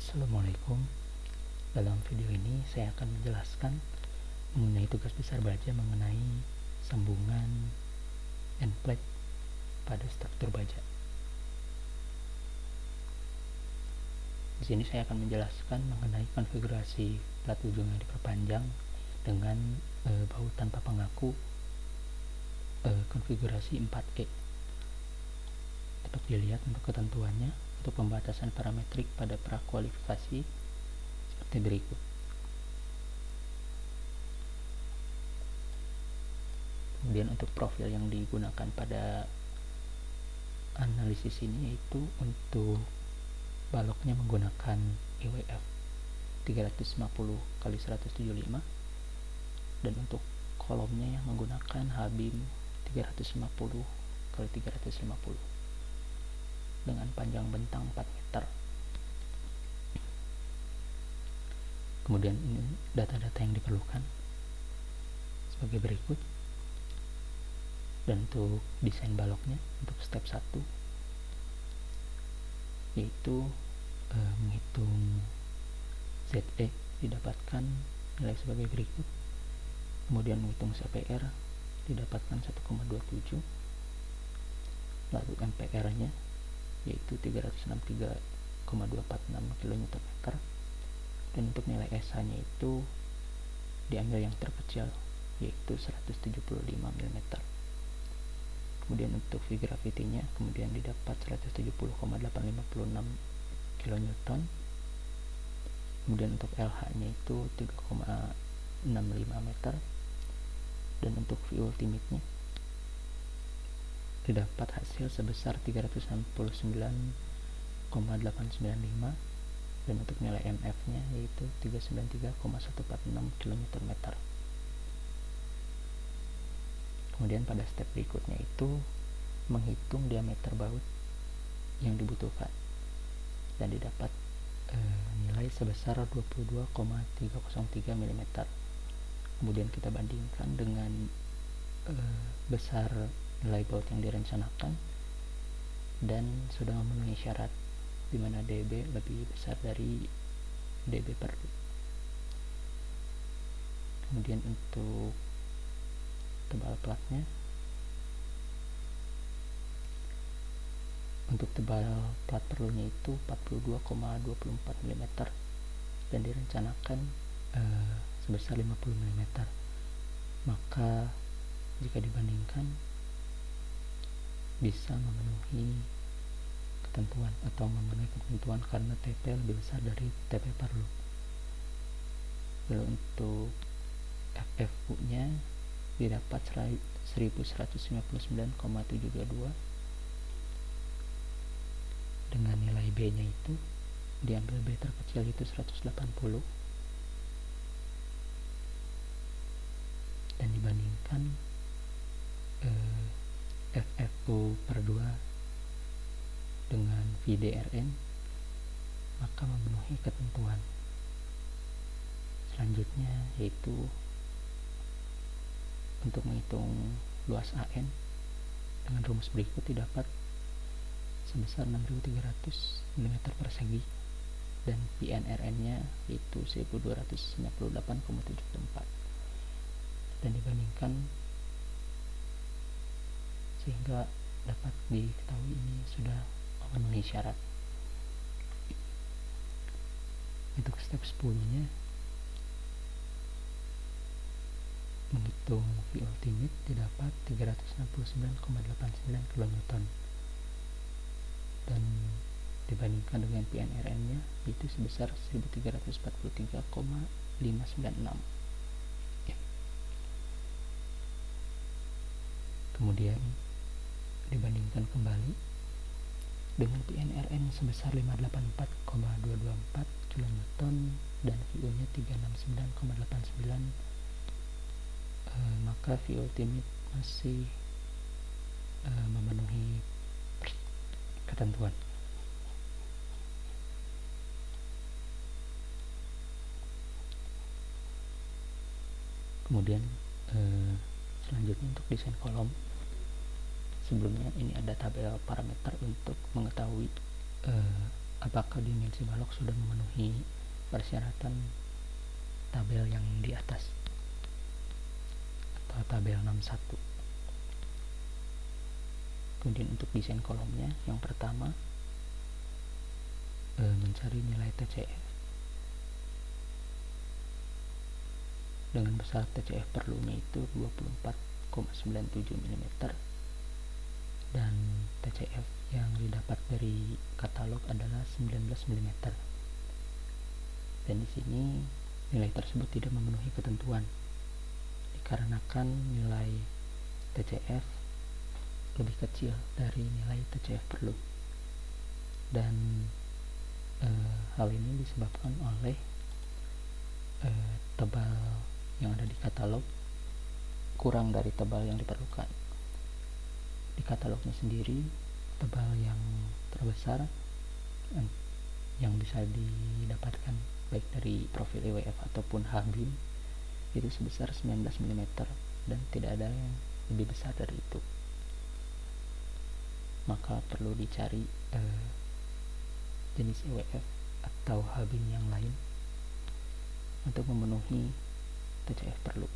Assalamualaikum. Dalam video ini saya akan menjelaskan mengenai tugas besar baja mengenai sambungan end plate pada struktur baja. Di sini saya akan menjelaskan mengenai konfigurasi plat ujung yang diperpanjang dengan baut tanpa pengaku konfigurasi 4E. Dapat dilihat untuk ketentuannya untuk pembatasan parametrik pada prakualifikasi seperti berikut. Kemudian untuk profil yang digunakan pada analisis ini yaitu untuk baloknya menggunakan IWF 350x175 dan untuk kolomnya yang menggunakan H-beam 350x350 dengan panjang bentang 4 meter. Kemudian ini data-data yang diperlukan sebagai berikut. Dan untuk desain baloknya untuk step 1 yaitu menghitung ZE didapatkan nilai sebagai berikut. Kemudian menghitung CPR didapatkan 1,27, lalu MPR nya yaitu 363,246 kN, dan untuk nilai SH nya itu diambil yang terkecil yaitu 175 mm. Kemudian untuk V gravity-nya kemudian didapat 170,856 kN. Kemudian untuk LH-nya itu 3,65 meter. Dan untuk V ultimate-nya didapat hasil sebesar 369,895, dan untuk nilai MF-nya yaitu 393,146 kN. Kemudian pada step berikutnya itu menghitung diameter baut yang dibutuhkan dan didapat nilai sebesar 22,303 mm. Kemudian kita bandingkan dengan besar nilai baut yang direncanakan dan sudah memenuhi syarat di mana dB lebih besar dari dB per. Kemudian untuk tebal platnya, untuk tebal plat perlunya itu 42,24 mm dan direncanakan sebesar 50 mm. Maka jika dibandingkan bisa memenuhi ketentuan atau memenuhi ketentuan karena TP lebih besar dari TP perlu. Lalu untuk FFU nya didapat 1159,722 dengan nilai B nya itu diambil B terkecil itu 180 dan dibandingkan FFU per 2 dengan VDRN maka memenuhi ketentuan. Selanjutnya yaitu untuk menghitung luas AN dengan rumus berikut didapat sebesar 6300 mm persegi dan PNRN nya yaitu 1298,74 dan dibandingkan sehingga dapat diketahui ini sudah memenuhi syarat. Untuk step 10 nya menghitung V ultimate didapat 369,89 kN dan dibandingkan dengan PNRN nya itu sebesar 1343,596. Kemudian dibandingkan kembali dengan PNRN sebesar 584,224 kN dan VU nya 369,89, maka V ultimate masih memenuhi ketentuan. Kemudian selanjutnya untuk desain kolom, sebelumnya ini ada tabel parameter untuk mengetahui apakah dimensi balok sudah memenuhi persyaratan tabel yang di atas atau tabel 61. Kemudian untuk desain kolomnya, yang pertama mencari nilai TCF dengan besar TCF perlunya itu 24,97 mm dan TCF yang didapat dari katalog adalah 19 mm. Dan di sini nilai tersebut tidak memenuhi ketentuan dikarenakan nilai TCF lebih kecil dari nilai TCF perlu, dan hal ini disebabkan oleh tebal yang ada di katalog kurang dari tebal yang diperlukan. Di katalognya sendiri, tebal yang terbesar yang bisa didapatkan baik dari profil EWF ataupun H-beam itu sebesar 19 mm dan tidak ada yang lebih besar dari itu. Maka perlu dicari jenis EWF atau H-beam yang lain untuk memenuhi TCF perlu.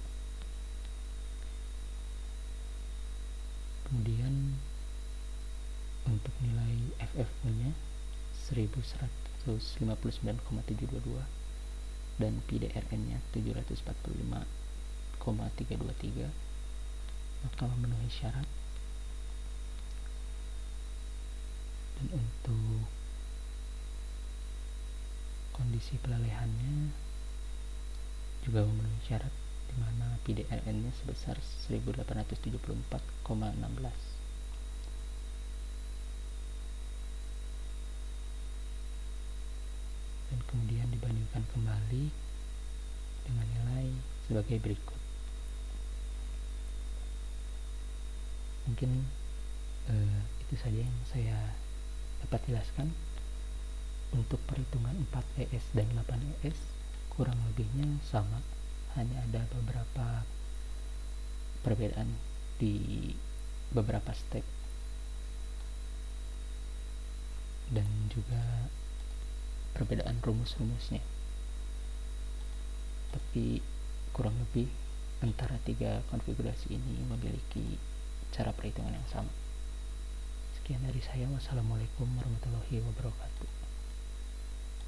Kemudian untuk nilai FF-nya 1159,722 dan PDRN-nya 745,323, maka memenuhi syarat. Dan untuk kondisi pelelehannya juga memenuhi syarat, di mana PDRN-nya sebesar 1874,16. Dan kemudian dibandingkan kembali dengan nilai sebagai berikut. Mungkin itu saja yang saya dapat jelaskan. Untuk perhitungan 4ES dan 8ES kurang lebihnya sama, hanya ada beberapa perbedaan di beberapa step dan juga perbedaan rumus-rumusnya, tapi kurang lebih antara tiga konfigurasi ini memiliki cara perhitungan yang sama. Sekian dari saya. Wassalamualaikum warahmatullahi wabarakatuh.